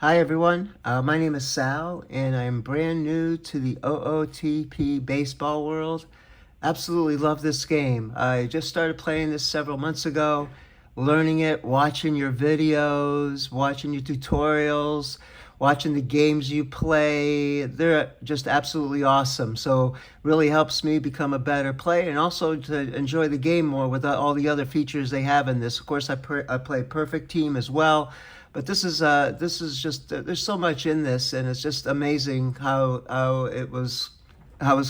Hi everyone, my name is Sal and I'm brand new to the OOTP baseball world. Absolutely love this game. I just started playing this several months ago, learning it, watching your videos, watching your tutorials, watching the games you play. They're just absolutely awesome. So really helps me become a better player and also to enjoy the game more with all the other features they have in this. Of course, I play Perfect Team as well. But this is just there's so much in this, and it's just amazing how it was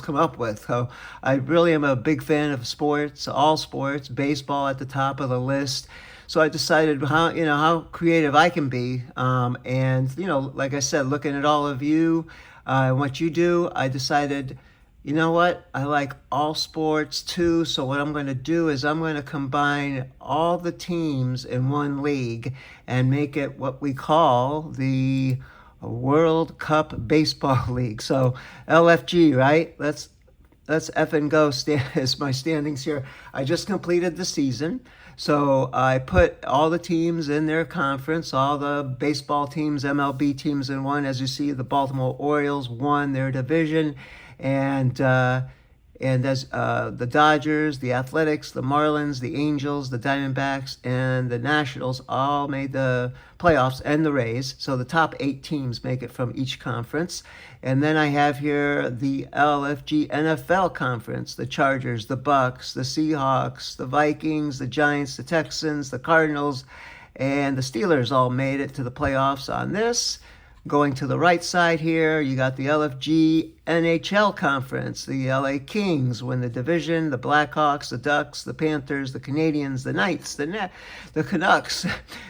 come up with. How I really am a big fan of sports, all sports, baseball at the top of the list. So I decided how creative I can be, and like I said, looking at all of you, what you do, I decided. You know what? I like all sports too. So what I'm going to do is I'm going to combine all the teams in one league and make it what we call the World Cup Baseball League. So LFG, right? Let's effing go. Is my standings here. I just completed the season. So I put all the teams in their conference, all the baseball teams, MLB teams in one. As you see, the Baltimore Orioles won their division, and as the Dodgers, the Athletics, the Marlins, the Angels, the Diamondbacks, and the Nationals all made the playoffs, and the Rays. So the top 8 teams make it from each conference. And then I have here the LFG NFL conference: the Chargers, the Bucks, the Seahawks, the Vikings, the Giants, the Texans, the Cardinals, and the Steelers all made it to the playoffs on this. Going to the right side here, you got the LFG NHL Conference. The LA Kings win the division. The Blackhawks, the Ducks, the Panthers, the Canadians, the Knights, the Canucks,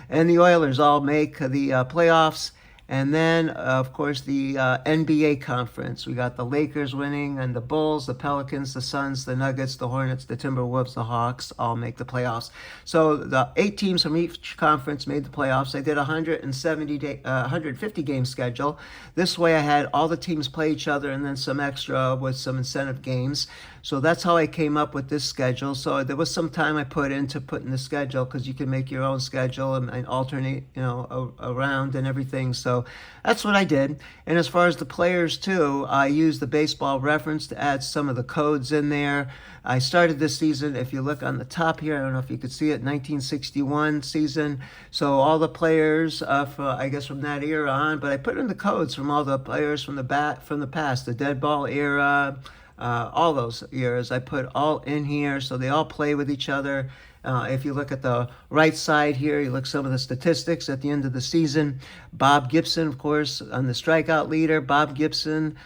and the Oilers all make the playoffs. And then, of course, the NBA Conference. We got the Lakers winning, and the Bulls, the Pelicans, the Suns, the Nuggets, the Hornets, the Timberwolves, the Hawks all make the playoffs. So the 8 teams from each conference made the playoffs. I did a 150 game schedule. This way I had all the teams play each other and then some extra with some incentive games. So that's how I came up with this schedule. So there was some time I put into putting the schedule, because you can make your own schedule and alternate, around and everything. So that's what I did. And as far as the players too, I used the baseball reference to add some of the codes in there. I started this season, if you look on the top here, I don't know if you could see it, 1961 season. So all the players, from that era on, but I put in the codes from all the players from the past, the dead ball era, all those years. I put all in here, so they all play with each other. If you look at the right side here, you look at some of the statistics at the end of the season. Bob Gibson, of course, on the strikeout leader. Bob Gibson,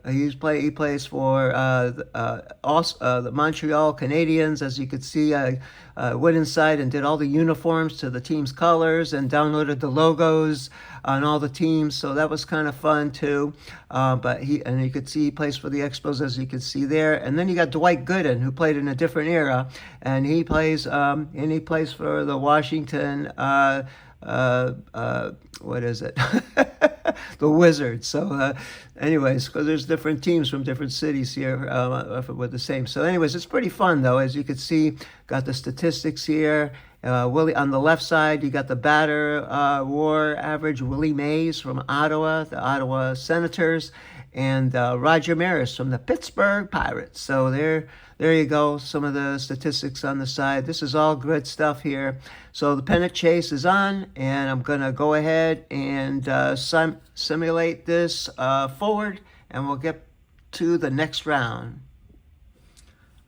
he plays for the Montreal Canadiens. As you could see, I went inside and did all the uniforms to the team's colors and downloaded the logos on all the teams. So that was kind of fun too. But you could see he plays for the Expos, as you could see there. And then you got Dwight Gooden, who played in a different era, and he plays for the Washington. What is it? The Wizards. So, anyways, because there's different teams from different cities here with the same. So, anyways, it's pretty fun though. As you can see, got the statistics here. Willie on the left side, you got the batter WAR average. Willie Mays from Ottawa, the Ottawa Senators, and Roger Maris from the Pittsburgh Pirates. So there you go. Some of the statistics on the side. This is all good stuff here. So the pennant chase is on, and I'm gonna go ahead and simulate this forward, and we'll get to the next round.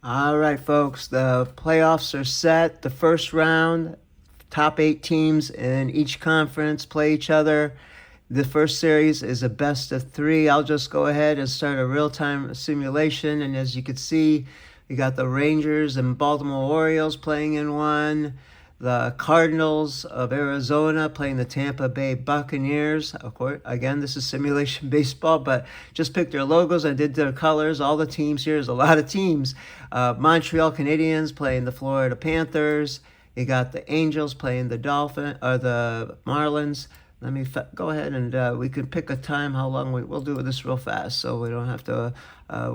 All right, folks, the playoffs are set. The first round, top 8 teams in each conference play each other. The first series is a best of 3. I'll just go ahead and start a real-time simulation. And as you can see, you got the Rangers and Baltimore Orioles playing in one. The Cardinals of Arizona playing the Tampa Bay Buccaneers. Of course, again, this is simulation baseball, but just picked their logos and did their colors. All the teams here, there's a lot of teams. Montreal Canadiens playing the Florida Panthers. You got the Angels playing the the Marlins. Let me go ahead and we can pick a time how long we'll do this real fast, so we don't have to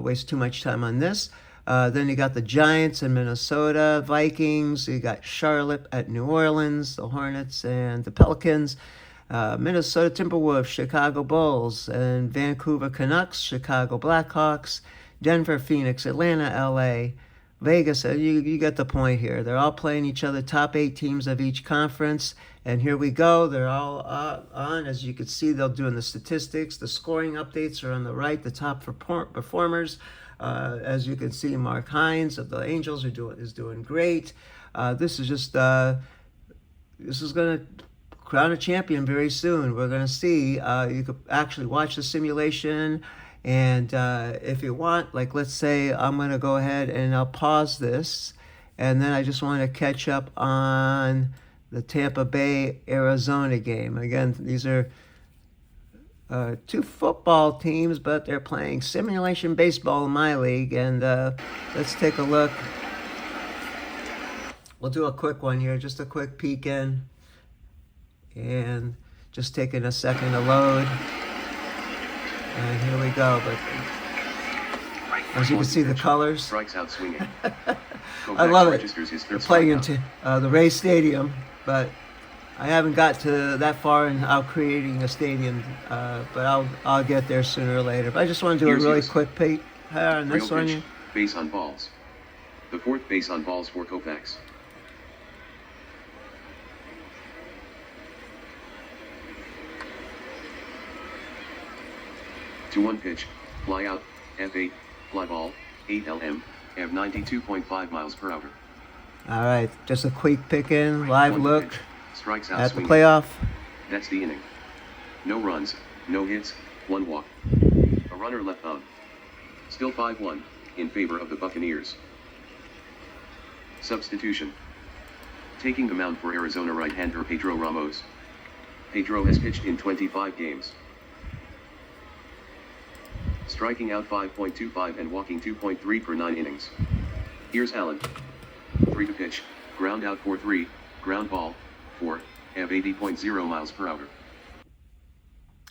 waste too much time on this. Then you got the Giants in Minnesota, Vikings. You got Charlotte at New Orleans, the Hornets and the Pelicans. Minnesota Timberwolves, Chicago Bulls, and Vancouver Canucks, Chicago Blackhawks, Denver, Phoenix, Atlanta, LA, Vegas. You get the point here. They're all playing each other, top 8 teams of each conference. And here we go. They're all on. As you can see, they're doing the statistics. The scoring updates are on the right, the top performers. As you can see, Mark Hines of the Angels is doing great. This is going to crown a champion very soon. We're going to see. You could actually watch the simulation. And if you want, like, let's say I'm going to go ahead and I'll pause this. And then I just want to catch up on the Tampa Bay, Arizona game. Again, these are 2 football teams, but they're playing simulation baseball in my league. And let's take a look. We'll do a quick one here, just a quick peek in. And just taking a second to load. And here we go. But as you can see, the colors. Strikes out swinging. I love it. We're playing into the Rays Stadium, but I haven't got to that far in out creating a stadium. But I'll get there sooner or later. But I just want to do a really quick peek on this one. Base on balls. The 4th base on balls for Koufax. To 1 pitch, fly out, F8, fly ball, 8 LM, F 92.5 miles per hour. All right, just a quick pick in, live look pitch, strikes out at swinging. the playoff. That's the inning. No runs, no hits, 1 walk. A runner left on. Still 5-1, in favor of the Buccaneers. Substitution. Taking the mound for Arizona right-hander Pedro Ramos. Pedro has pitched in 25 games. Striking out 5.25 and walking 2.3 per 9 innings. Here's Allen. 3 to pitch, ground out for 3, ground ball, 4, F 80.0 miles per hour.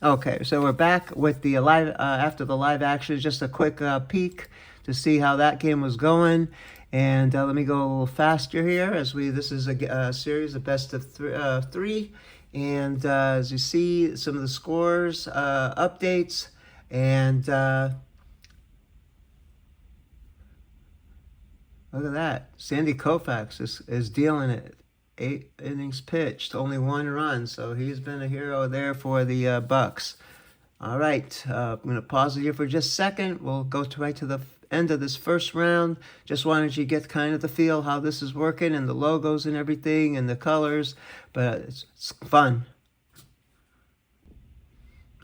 Okay, so we're back with the live after the live action. Just a quick peek to see how that game was going. And let me go a little faster here this is a series of best of 3. And as you see, some of the scores, updates. And look at that. Sandy Koufax is dealing it. 8 innings pitched, only 1 run. So he's been a hero there for the Bucks. All right. I'm going to pause it here for just a second. We'll go right to the end of this first round. Just wanted you to get kind of the feel how this is working and the logos and everything and the colors. But it's fun.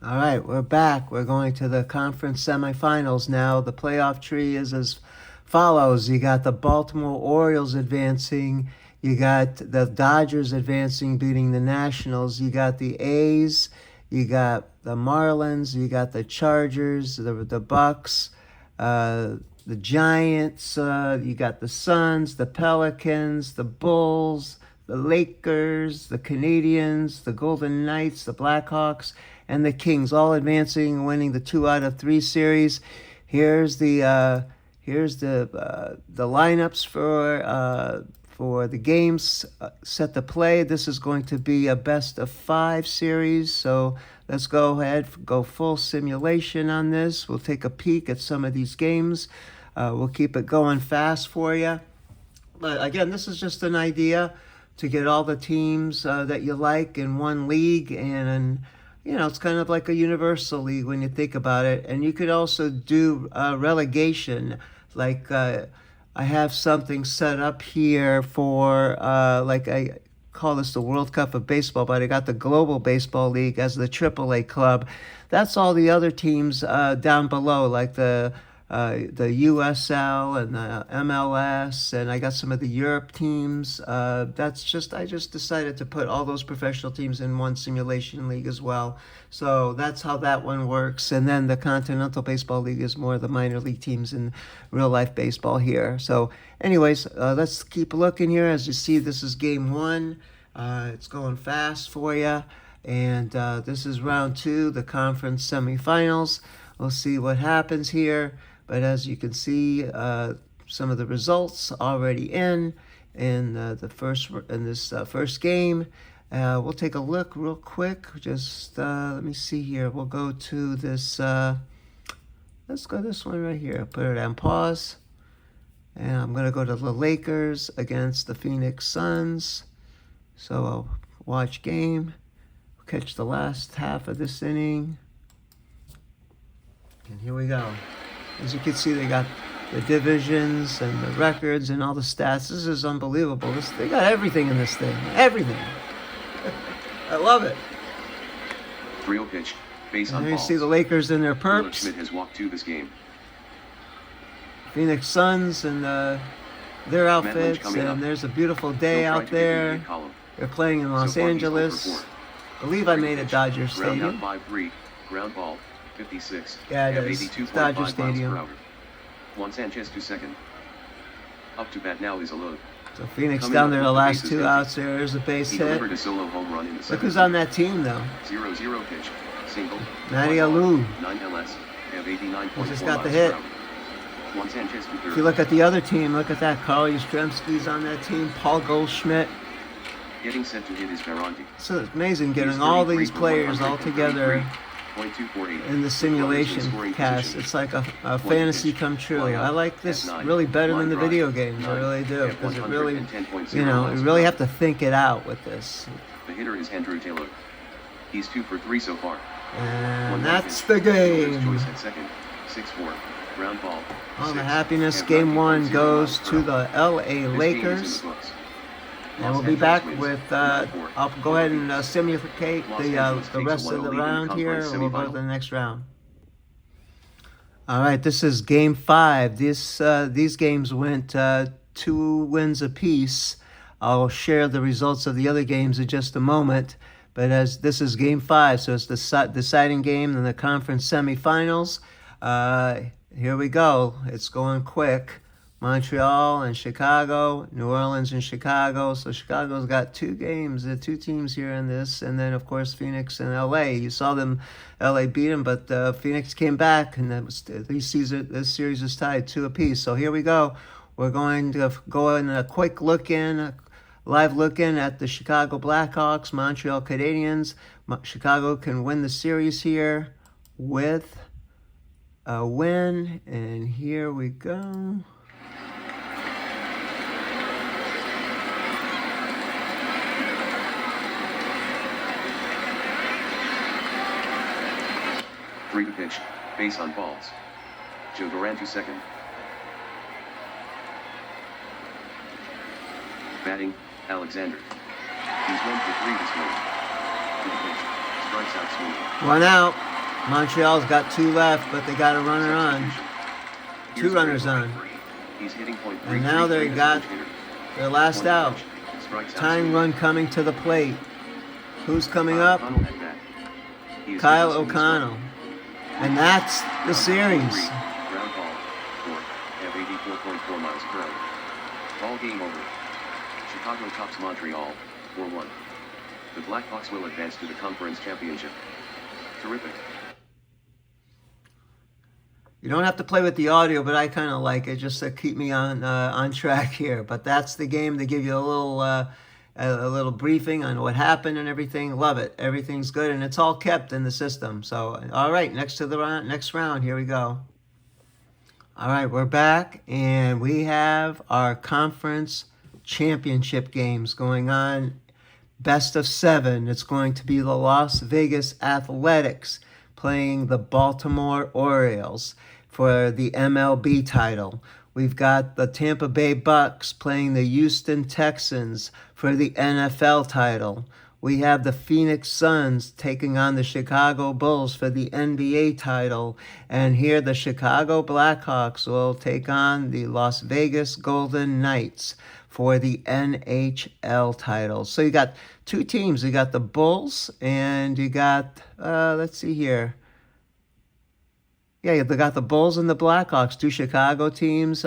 All right, we're back. We're going to the conference semifinals now. The playoff tree is as follows. You got the Baltimore Orioles advancing. You got the Dodgers advancing, beating the Nationals. You got the A's. You got the Marlins. You got the Chargers, the Bucks, the Giants. You got the Suns, the Pelicans, the Bulls, the Lakers, the Canadians, the Golden Knights, the Blackhawks, and the Kings, all advancing and winning the 2 out of 3 series. Here's the lineups for the games set to play. This is going to be a best of 5 series. So let's go ahead, go full simulation on this. We'll take a peek at some of these games. We'll keep it going fast for you. But again, this is just an idea to get all the teams that you like in one league, and it's kind of like a universal league when you think about it. And you could also do relegation. Like I have something set up here for like I call this the World Cup of Baseball, but I got the Global Baseball League as the AAA club. That's all the other teams down below, like the USL and the MLS, and I got some of the Europe teams. I just decided to put all those professional teams in one simulation league as well. So that's how that one works. And then the Continental Baseball League is more the minor league teams in real life baseball here. So anyways, let's keep looking here. As you see, this is game 1. It's going fast for you. And this is round 2, the conference semifinals. We'll see what happens here. But as you can see, some of the results already in this first game. We'll take a look real quick. Just let me see here. We'll go to this. Let's go this one right here. Put it on pause. And I'm going to go to the Lakers against the Phoenix Suns. So I'll watch game. Catch the last half of this inning. And here we go. As you can see, they got the divisions and the records and all the stats. This is unbelievable. They got everything in this thing. Everything. I love it. 3-0 pitch. Base on And here you balls. see the Lakers in their Willard perps. Schmidt has walked to this game. Phoenix Suns and their Lynch outfits. coming up. And there's a beautiful day He'll try out to get to the there. hit column. They're playing in Los So far, he's 0 for Angeles. 4. I believe I made it Dodger Ground Stadium. out 5-3. Ground ball. 56. Yeah, it F is. 82.5 It's Dodger miles per Stadium. hour. Juan Sanchez to second. Up to bat now is Alou. So Phoenix Coming down up there with the the last bases two empty. outs there. There's a base He hit. delivered a solo home run in the Look seventh. who's on that team, though. 0-0 pitch. Single. Matty One ball, Alou. 9 LS. F 89.4 He just got the miles hit. per hour. Juan Sanchez to third. If you look at the other team, look at that. Carl Yastrzemski's on that team. Paul Goldschmidt. Getting set to hit is Ferranti. So it's amazing He's getting all 33 these for players all together 133.248. in the simulation Scoring cast. position. It's like a One fantasy pitch. come true. Line up. I like this F9. really better than Line the drive. video games. I 9. really do. Because it really, 110.0 you miles per really hour. have to think it out with this. The hitter is Andrew Taylor. He's 2 for 3 so far. And One that's pitch. the Fielder's game. choice at second. 6-4. Ground ball. All the 6. happiness. F Game 1 90.0 goes miles per to hour. the LA This game is in Lakers. the books. And Los we'll be Angeles back wins with, 9-4. I'll go ahead and simulate Los the Angeles takes a rest of the 1-0 lead in the round here. conference And we'll go to semifinal. the next round. All right, this is game 5. These games went 2 wins apiece. I'll share the results of the other games in just a moment. But as this is game 5, so it's the deciding game in the conference semifinals. Here we go. It's going quick. Montreal and Chicago, New Orleans and Chicago. So Chicago's got 2 games, 2 teams here in this, and then of course Phoenix and LA. You saw them, LA beat them, but Phoenix came back, and this series is tied 2 apiece. So here we go. We're going to go in a quick live look in at the Chicago Blackhawks, Montreal Canadiens. Chicago can win the series here with a win, and here we go. Three to pitch. Base on balls. Joe Duran to second. Batting, Alexander. He's 1 for 3 this morning. To the pitch. Strikes out swinging. 1 out. Montreal's got 2 left, but they got a runner on. Substitution. 2 Here's runners Greg on. Wright. He's hitting point And now they 333 got as a hitter. their last 1 out. pitch. Strikes out Tying swinging. run coming to the plate. Who's coming up? O'Connell at bat. He is Kyle hitting swing O'Connell. And that's the series. Ground ball. 4. F 84.4 miles per hour. Ball game over. Chicago tops Montreal, 4-1. The Blackhawks will advance to the conference championship. Terrific. You don't have to play with the audio, but I kind of like it just to keep me on track here. But that's the game. They give you a little briefing on what happened and everything. Love it. Everything's good, and it's all kept in the system. So, all right, next round. Here we go. All right, we're back, and we have our conference championship games going on. Best of 7. It's going to be the Las Vegas Athletics playing the Baltimore Orioles for the MLB title. We've got the Tampa Bay Bucks playing the Houston Texans for the NFL title. We have the Phoenix Suns taking on the Chicago Bulls for the NBA title. And here the Chicago Blackhawks will take on the Las Vegas Golden Knights for the NHL title. So you got 2 teams. You got the Bulls and you got, let's see here. Yeah, they got the Bulls and the Blackhawks, 2 Chicago teams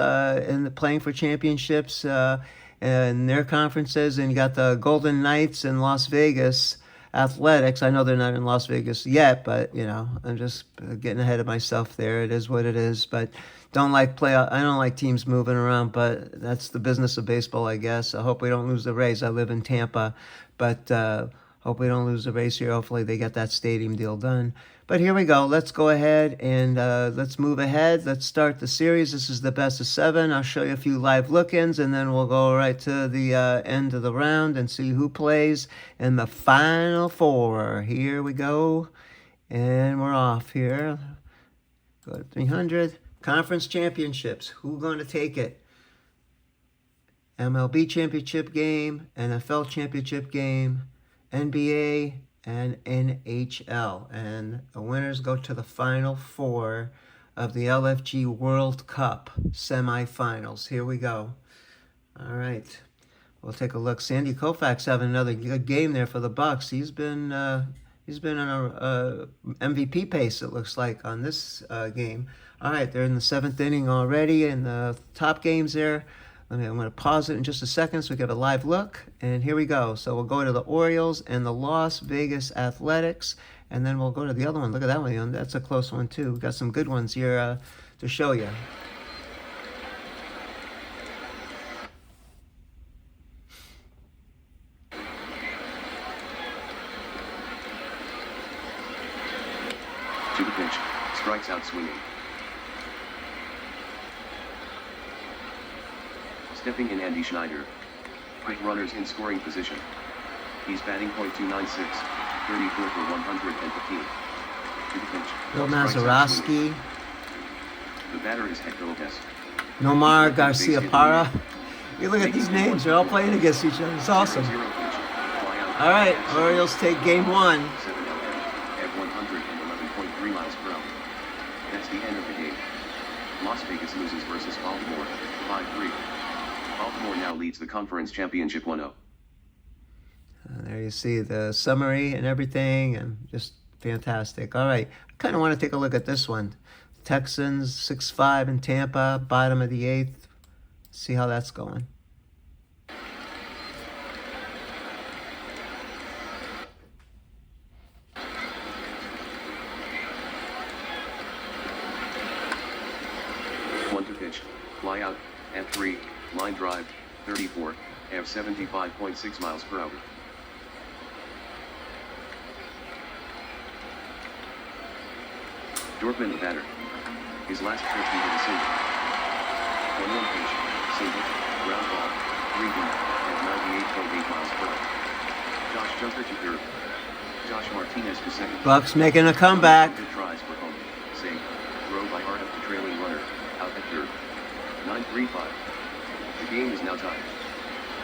playing for championships in their conferences. And you got the Golden Knights and Las Vegas Athletics. I know they're not in Las Vegas yet, but, I'm just getting ahead of myself there. It is what it is. But I don't like teams moving around, but that's the business of baseball, I guess. I hope we don't lose the Rays. I live in Tampa. But hope we don't lose the race here. Hopefully they get that stadium deal done. But here we go. Let's go ahead and let's move ahead. Let's start the series. This is the best of 7. I'll show you a few live look-ins, and then we'll go right to the end of the round and see who plays in the final 4. Here we go. And we're off here. Go to 300. Conference championships. Who's going to take it? MLB championship game, NFL championship game, NBA, and NHL. And the winners go to the final 4 of the LFG World Cup semifinals. Here we go. All right. We'll take a look. Sandy Koufax having another good game there for the Bucks. He's been on a MVP pace, it looks like, on this game. All right, they're in the 7th inning already in the top games there. I'm going to pause it in just a second so we get a live look. And here we go. So we'll go to the Orioles and the Las Vegas Athletics. And then we'll go to the other one. Look at that one. That's a close one, too. We've got some good ones here to show you. To the pitch. Strikes out swinging. Stepping in Andy Schneider. Quick runners in scoring position. He's batting .296, 34 for 115. To the pitch. Bill Mazeroski. The batter is Hector Lopez. Nomar Garcia Parra. You look at these names, they're all playing against each other. It's awesome. All right, Orioles take game 1. At 111.3 miles per hour. That's the end of the game. Las Vegas loses versus Baltimore, 5-3. Baltimore now leads the conference championship 1-0. There you see the summary and everything, and just fantastic. All right, I kind of want to take a look at this one. Texans 6-5 in Tampa, bottom of the 8th. See how that's going. One to pitch, fly out, at 3. Line drive, 34, have 75.6 miles per hour. Dorfman the batter. His last pitch he hit a single. 1-1 pitch, single, ground ball, 3 deep, at 98.8 miles per hour. Josh Jumper to third. Josh Martinez to second. Bucks making a comeback. Good tries for home. Save. Throw by Hart up to trailing runner. Out at third. 9-3-5. The game is now tied.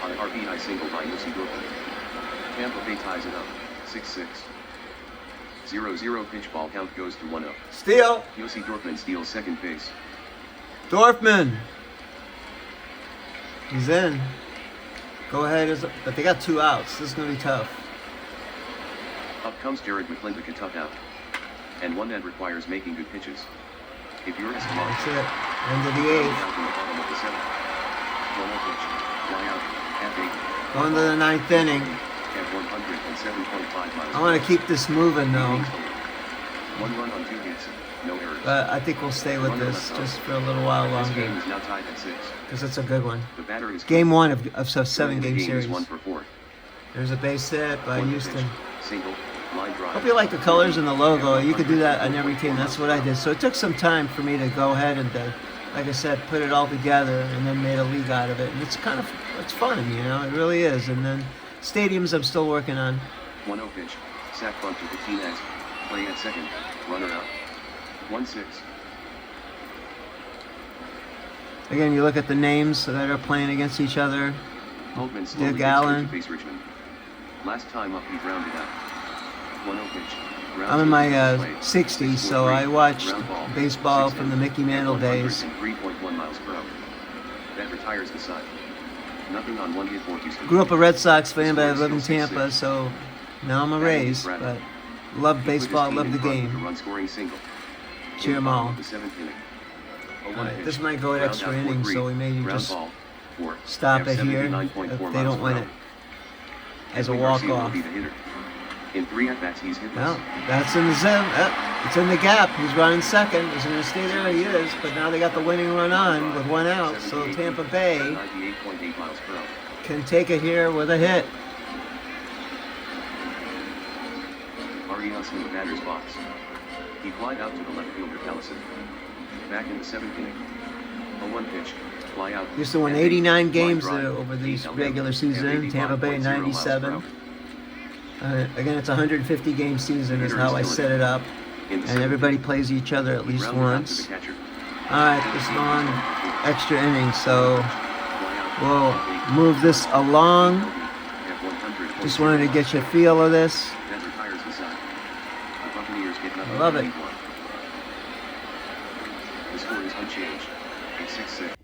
On an RBI single by Yossi Dorfman. Tampa Bay ties it up, 6-6. 0-0 pitch ball count goes to 1-0. Steal. Yossi Dorfman steals second base. Dorfman. He's in. Go ahead, but they got 2 outs. This is going to be tough. Up comes Jared McClintock, a tough out. And one that requires making good pitches. If you're Eskimo, That's it. End of the 8th. out in the bottom of the 7th. 1-0 pitch, fly out, at 8. Going to the 9th inning. At 107.5 miles. I want to keep this moving, though. 1 run on 2 hits, no errors. But I think we'll stay with this just for a little while This game longer. is now tied at 6. Because it's a good one. The batter is Game 1 of a The 7-game game series. is 1 for 4. There's a base hit by 1 Houston. pitch, single, line drive. Hope you like the colors and the logo. You could do that on every team. That's what I did. So it took some time for me to go ahead and, like I said, put it all together and then made a league out of it. And it's fun, you know, it really is. And then stadiums I'm still working on. 1-0 pitch, sack bunt to Martinez, play at second, runner out. 1-6. Again, you look at the names that are playing against each other. Holtman slowly Dick gets Allen. to face Richmond. Last time up he grounded out. 1-0 pitch. Ground I'm in to my the plate. 60s, so 6-4-3, I watched ground ball, baseball 6-10, from the Mickey Mantle days. 3.1 miles per hour. That retires the side. Nothing on 1 hit for Houston. Grew up a Red Sox fan, but I live in Tampa, so now I'm a Rays. But love baseball, love the game. Run scoring single. Cheer 'em all. The 7th inning. All right, this might go at extra innings, so we may just stop Have it here 79.4 if they miles don't per win hour. it as a Edwin Garcia will walk-off. be the hitter. In 3 at-bats, he's hitless. Well, that's in the zone. It's in the gap. He's running second. He's going to stay there. He is. But now they got the winning run on with 1 out. So Tampa Bay 98.8 miles per hour. can take it here with a hit. outs in the batter's box. He flied out to the left fielder Callison. Back in the 7th inning. A 1 pitch, fly out. Houston won 89 games over these regular season. Tampa Bay 97. Again, it's a 150 game season is how I set it up. And everybody plays each other at least once. Alright, this long extra inning, so we'll move this along. Just wanted to get you a feel of this. I love it. The score is unchanged. 6-6.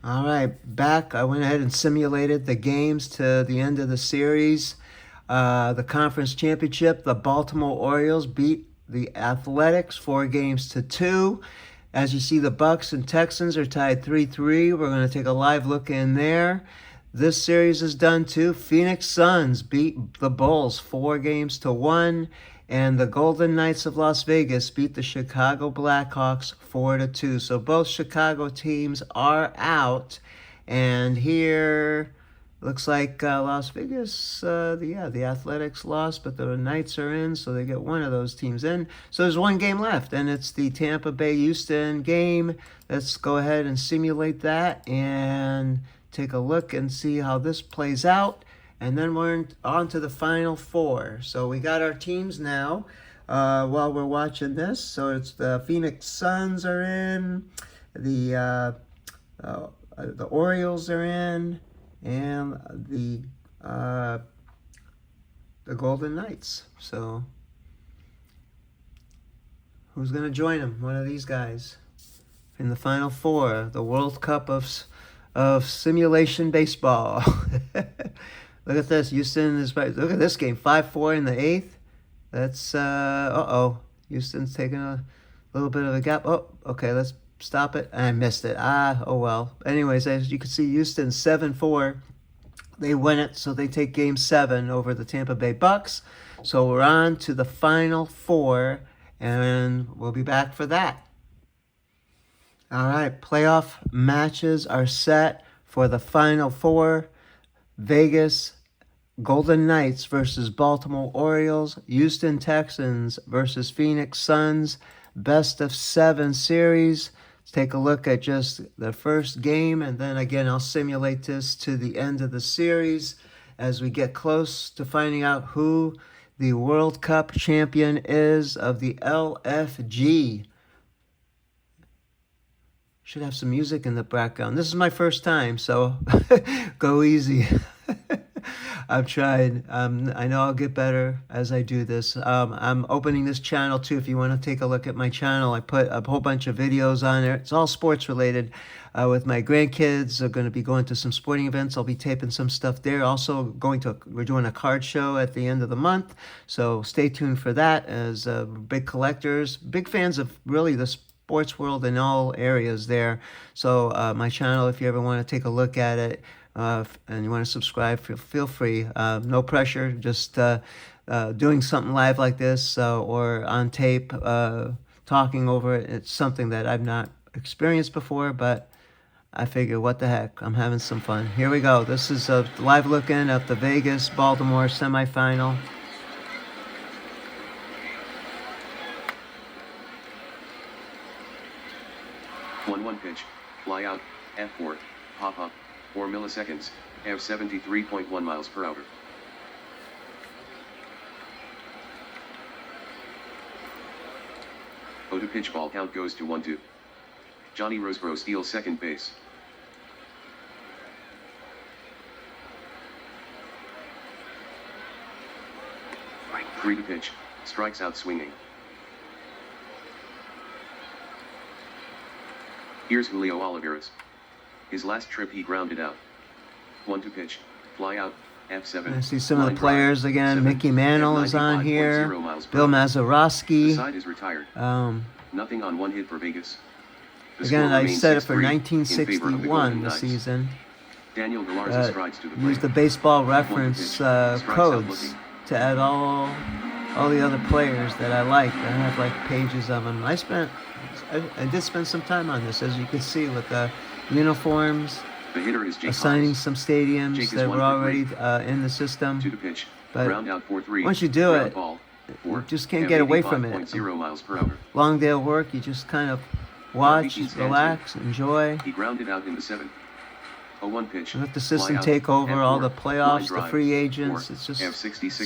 All right, back. I went ahead and simulated the games to the end of the series. The conference championship, the Baltimore Orioles beat the Athletics 4-2. As you see, the Bucks and Texans are tied 3-3. We're going to take a live look in there. This series is done too. Phoenix Suns beat the Bulls 4-1. And the Golden Knights of Las Vegas beat the Chicago Blackhawks 4-2. So both Chicago teams are out. And here, looks like Las Vegas, the Athletics lost, but the Knights are in, so they get one of those teams in. So there's one game left, and it's the Tampa Bay-Houston game. Let's go ahead and simulate that and take a look and see how this plays out. And then we're on to the Final Four. So we got our teams now while we're watching this. So it's the Phoenix Suns are in, the Orioles are in, and the Golden Knights. So who's going to join them? One of these guys in the Final Four, the World Cup of simulation baseball. Look at this. Houston is right. Look at this game. 5-4 in the 8th. That's Houston's taking a little bit of a gap. Oh, okay. Let's stop it. I missed it. Oh well. Anyways, as you can see, Houston 7-4. They win it, so they take Game 7 over the Tampa Bay Bucks. So we're on to the Final Four, and we'll be back for that. All right. Playoff matches are set for the Final Four. Vegas Golden Knights versus Baltimore Orioles, Houston Texans versus Phoenix Suns, best of 7 series. Let's take a look at just the first game, and then again I'll simulate this to the end of the series as we get close to finding out who the World Cup champion is of the LFG. Should have some music in the background. This is my first time, so go easy. I've tried. I know I'll get better as I do this. I'm opening this channel too. If you want to take a look at my channel, I put a whole bunch of videos on there. It's all sports related. With my grandkids, are going to be going to some sporting events. I'll be taping some stuff there. Also, we're doing a card show at the end of the month. So stay tuned for that. As big collectors, big fans of really the sports world in all areas there. So my channel, if you ever want to take a look at it, and you want to subscribe, feel free. No pressure, just doing something live like this or on tape, talking over it. It's something that I've not experienced before, but I figure, what the heck, I'm having some fun. Here we go. This is a live look-in of the Vegas-Baltimore semifinal. One pitch, fly out, F4, pop up, 4 milliseconds, F 73.1 miles per hour. To pitch, ball count goes to 1-2. Johnny Roseboro steals second base. 3 to pitch, strikes out swinging. Here's Julio Olivares. His last trip he grounded out. 1 to pitch, fly out, F7. I see some of the players again. Mickey Mantle is on here. Bill Mazeroski. The side is retired. Nothing on 1 hit for Vegas. The Again, I set it for 1961 1961 this season. Daniel Galarza strides to the plate. Use the baseball reference codes to add all the other players that I like. I have like pages of them. I did spend some time on this, as you can see, with the uniforms, The hitter is Jake assigning Hobbs. some stadiums Jake is that one were for already three. in the system. 2 to pitch, But ground out 4-3. once you do ground it, ball, 4, just can't get away from it. 85.0 miles per hour. Long day of work, you just kind of watch, relax, enjoy. He grounded out in the 7. 0-1 pitch. Let the system take over all the playoffs, the free agents. It's just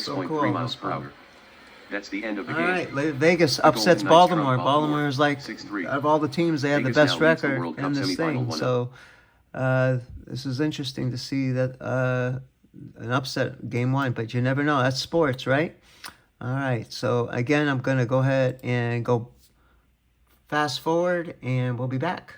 so cool. Miles per hour. That's the end of the all game. Right, Vegas upsets Baltimore. Baltimore is like, out of all the teams, they have the best record in this thing. So this is interesting to see that an upset game 1, but you never know. That's sports, right? All right, so again, I'm going to go ahead and go fast forward, and we'll be back.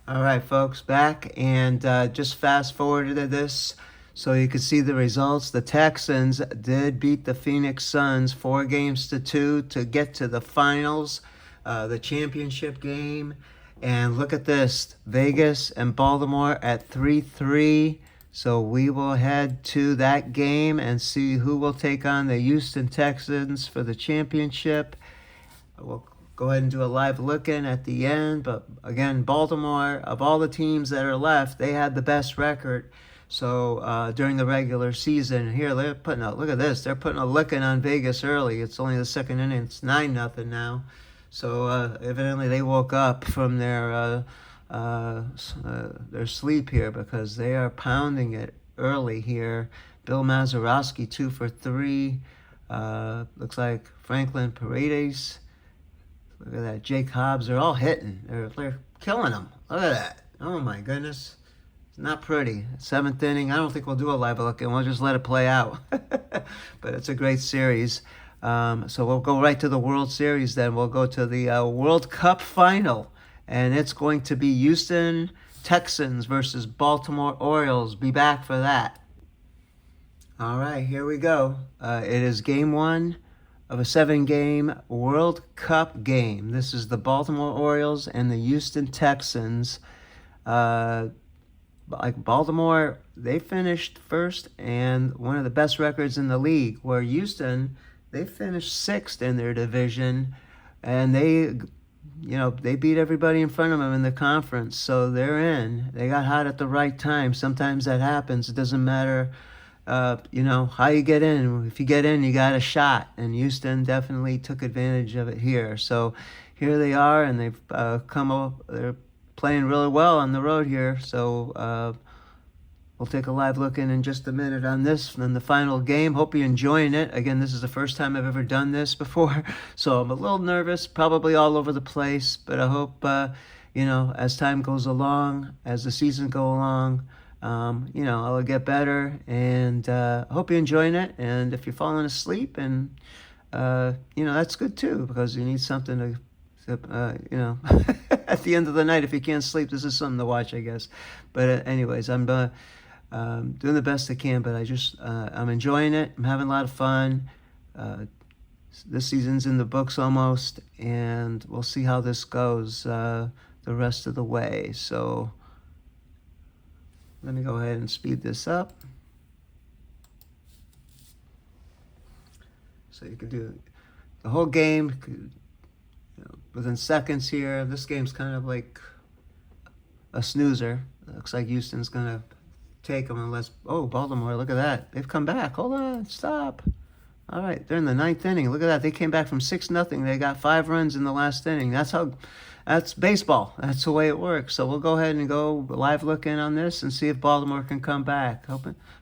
All right, folks, back, and just fast forwarded to this so you can see the results. The Texans did beat the Phoenix Suns 4-2 to get to the finals, the championship game. And look at this, Vegas and Baltimore at 3-3. So we will head to that game and see who will take on the Houston Texans for the championship. We'll go ahead and do a live look-in at the end. But again, Baltimore, of all the teams that are left, they had the best record. So during the regular season, here they're putting a, look at this, they're putting a licking on Vegas early. It's only the second inning. It's 9-0 now. So evidently they woke up from their sleep here, because they are pounding it early here. Bill Mazeroski 2 for 3. Looks like Franklin Paredes. Look at that. Jake Hobbs. They're all hitting. They're killing them. Look at that. Oh my goodness. It's not pretty. 7th inning. I don't think we'll do a live look, and we'll just let it play out. But it's a great series. So we'll go right to the World Series then. We'll go to the World Cup final. And it's going to be Houston Texans versus Baltimore Orioles. Be back for that. All right, here we go. It is game 1 of a 7-game World Cup game. This is the Baltimore Orioles and the Houston Texans. Like Baltimore, they finished first and one of the best records in the league, where Houston, they finished 6th in their division, and they beat everybody in front of them in the conference, so they're in. They got hot at the right time. Sometimes that happens. It doesn't matter, how you get in. If you get in, you got a shot, and Houston definitely took advantage of it here. So here they are, and they've come up. They're playing really well on the road here. So we'll take a live look in just a minute on this and the final game. Hope you're enjoying it. Again, this is the first time I've ever done this before, so I'm a little nervous, probably all over the place, but I hope, as time goes along, as the season go along, I'll get better, and I hope you're enjoying it. And if you're falling asleep, and, that's good too, because you need something to at the end of the night, if you can't sleep, this is something to watch, I guess. But anyways, I'm doing the best I can, but I'm enjoying it. I'm having a lot of fun. This season's in the books almost, and we'll see how this goes the rest of the way. So let me go ahead and speed this up. So you can do the whole game within seconds here. This game's kind of like a snoozer. It looks like Houston's going to take them unless... Oh, Baltimore, look at that. They've come back. Hold on, stop. All right, they're in the 9th inning. Look at that. They came back from 6-0. They got 5 runs in the last inning. That's baseball. That's the way it works. So we'll go ahead and go live look in on this and see if Baltimore can come back.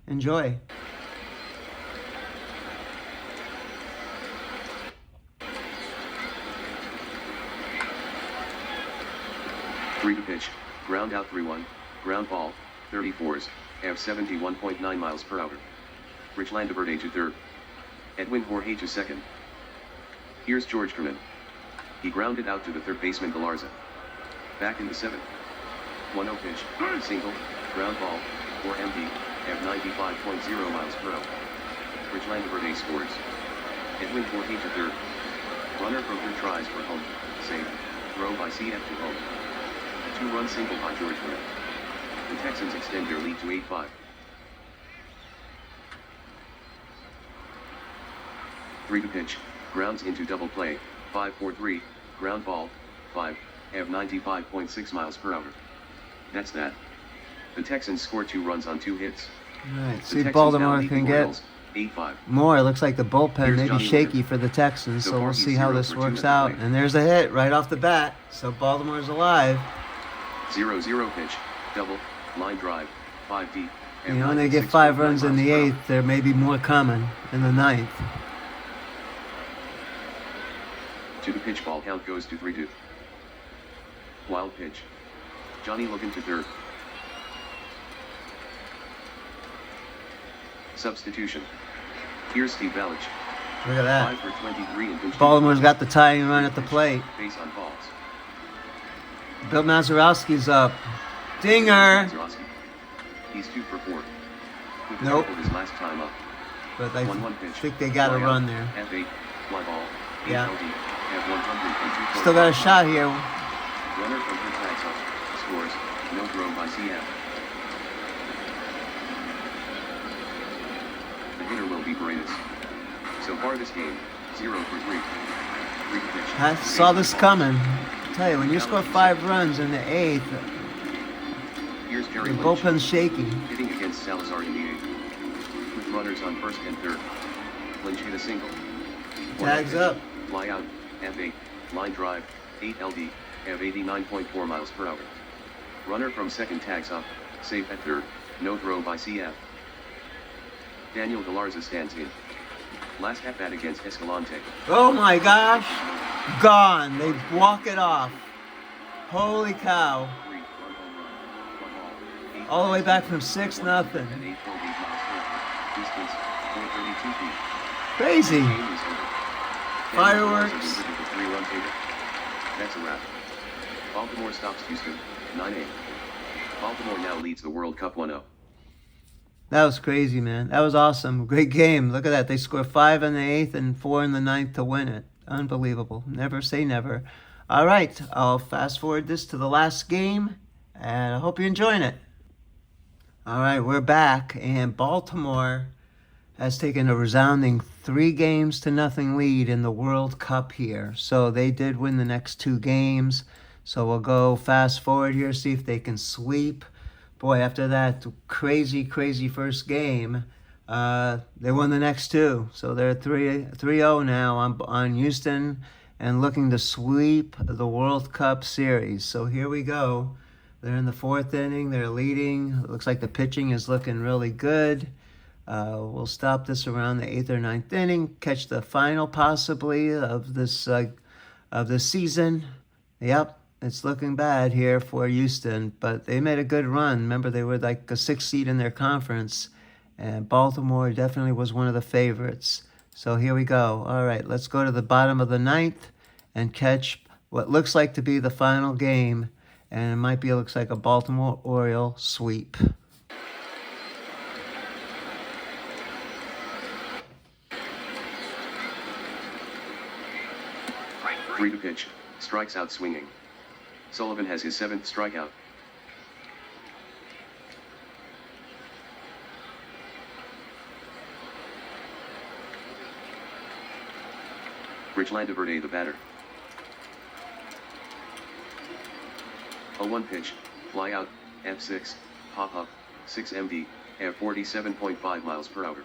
Enjoy. Three to pitch, ground out 3-1, ground ball, 34s, F 71.9 miles per hour. Rich Landeverde to third. Edwin Jorge to second. Here's George Kerman. He grounded out to the third baseman Galarza. Back in the 7th. 1-0 pitch, single, ground ball, 4 MD, F 95.0 miles per hour. Rich Landeverde scores. Edwin Jorge to third. Runner Broker tries for home, save, throw by CF to home. 2-run single by George Kerman. The Texans extend their lead to 8-5. 3 to pitch, grounds into double play, 5-4-3, ground ball, 5, F 95.6 miles per hour. That's that. The Texans score 2 runs on 2 hits. All right, see if Baltimore can get 8-5. more. It looks like the bullpen Here's may be Johnny shaky Logan. for the Texans, So so far we'll he's see how 0 this for 2 works at the out. plate. And there's a hit right off the bat, so Baltimore's alive. 0-0 pitch. Double. Line drive. 5 deep. You know, when they get 5 runs in the 8th, there may be more coming in the 9th. To the pitch, ball count goes to 3-2. Wild pitch. Johnny Logan to third. Substitution. Here's Steve Balich. Look at 5 that. for 23 and pinch. Baltimore's got the tying run at the plate. Base on balls. Bill Mazeroski's up. Dinger! Mazeroski. He's 2 for 4. With the Nope. triple his last time up. But I 1-1 pitch. think they got a Fly out. run there. F8. Fly ball. Yeah. 8 LD. F102. Still got a shot here. Runner from third tags up. Scores. No throw by CF. The hitter will be Paredes. So far this game, 0 for 3. 3 to pitch. I saw this coming. I tell you, when you score 5 runs in the 8th, Here's Jerry the Lynch. bullpen's shaky. Hitting against Salazar in the 8th. With runners on first and third. Lynch hit a single. Tags pitch. up. Fly out. F8. Line drive. 8 LD. Have 89.4 miles per hour. Runner from second tags up. Safe at third. No throw by CF. Daniel Galarza stands in. Last at bat against Escalante. Oh my gosh. Gone. They walk it off. Holy cow. 3 run home run. 1 ball. 8 All the way runs. back from 6-0. And 8 miles per hour. Distance 432 feet. Crazy. Game is over. Fireworks. Daniel Galarza with a 3-run taker. That's a wrap. Baltimore stops Houston, 9-8. Baltimore now leads the World Cup 1-0. That was crazy, man. That was awesome. Great game. Look at that. They scored 5 in the 8th and 4 in the 9th to win it. Unbelievable. Never say never. All right. I'll fast forward this to the last game, and I hope you're enjoying it. All right. We're back, and Baltimore has taken a resounding 3-0 lead in the World Cup here. So they did win the next 2 games. So we'll go fast forward here, see if they can sweep. Boy, after that crazy first game, they won the next 2. So they're 3-0 now on Houston and looking to sweep the World Cup series. So here we go. They're in the 4th inning. They're leading. It looks like the pitching is looking really good. We'll stop this around the 8th or 9th inning, catch the final possibly of this season. Yep. It's looking bad here for Houston, but they made a good run. Remember, they were like a 6th seed in their conference, and Baltimore definitely was one of the favorites. So here we go. All right, let's go to the bottom of the 9th and catch what looks like to be the final game, and it might be, looks like a Baltimore Oriole sweep. Three to pitch. Strikes out swinging. Sullivan has his 7th strikeout. Rich Landaverde the batter. 0-1 pitch. Fly out. F6. Pop up. 6 MD. Have 47.5 miles per hour.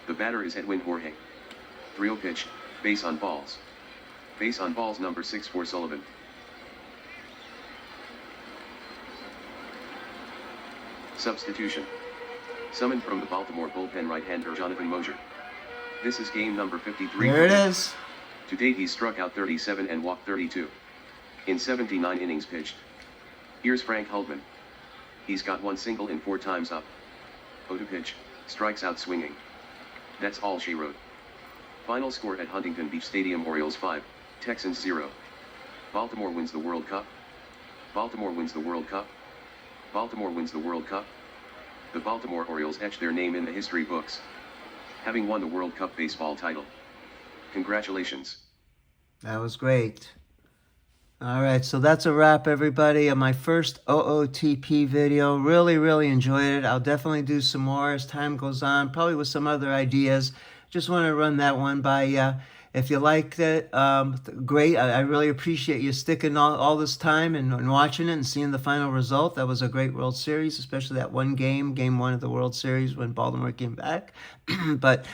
The batter is Edwin Jorge. 3-0 pitch. Base on balls. Base on balls number 6 for Sullivan. Substitution. Summoned from the Baltimore bullpen right-hander Jonathan Mosier. This is game number 53. There it is. To date he struck out 37 and walked 32. In 79 innings pitched. Here's Frank Hultman. He's got 1 single in 4 times up. 0-2 pitch. Strikes out swinging. That's all she wrote. Final score at Huntington Beach Stadium: Orioles 5, Texans 0. Baltimore wins the World Cup. Baltimore wins the World Cup. Baltimore wins the World Cup. The Baltimore Orioles etch their name in the history books, having won the World Cup baseball title. Congratulations. That was great. All right, so that's a wrap, everybody, on my first OOTP video. Really enjoyed it. I'll definitely do some more as time goes on, probably with some other ideas. Just want to run that one by you. If you liked it, great. I really appreciate you sticking all this time and watching it and seeing the final result. That was a great World Series, especially that one game, game one of the World Series when Baltimore came back. But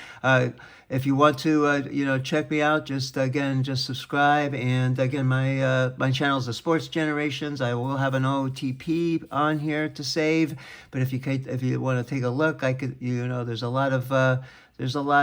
if you want to, check me out, just subscribe. And again, my channel is the Sports Generations. I will have an OOTP on here to save. But if you want to take a look, I could, there's a lot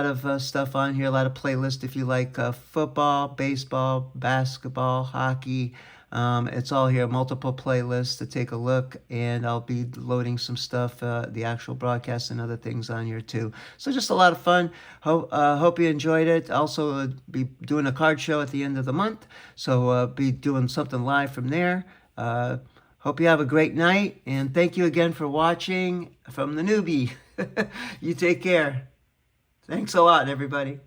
of stuff on here, a lot of playlists if you like football, baseball, basketball, hockey. It's all here, multiple playlists to take a look, and I'll be loading some stuff, the actual broadcast and other things on here too. So just a lot of fun. Hope you enjoyed it. Also, be doing a card show at the end of the month, so be doing something live from there. Hope you have a great night, and thank you again for watching from the newbie. You take care. Thanks a lot, everybody.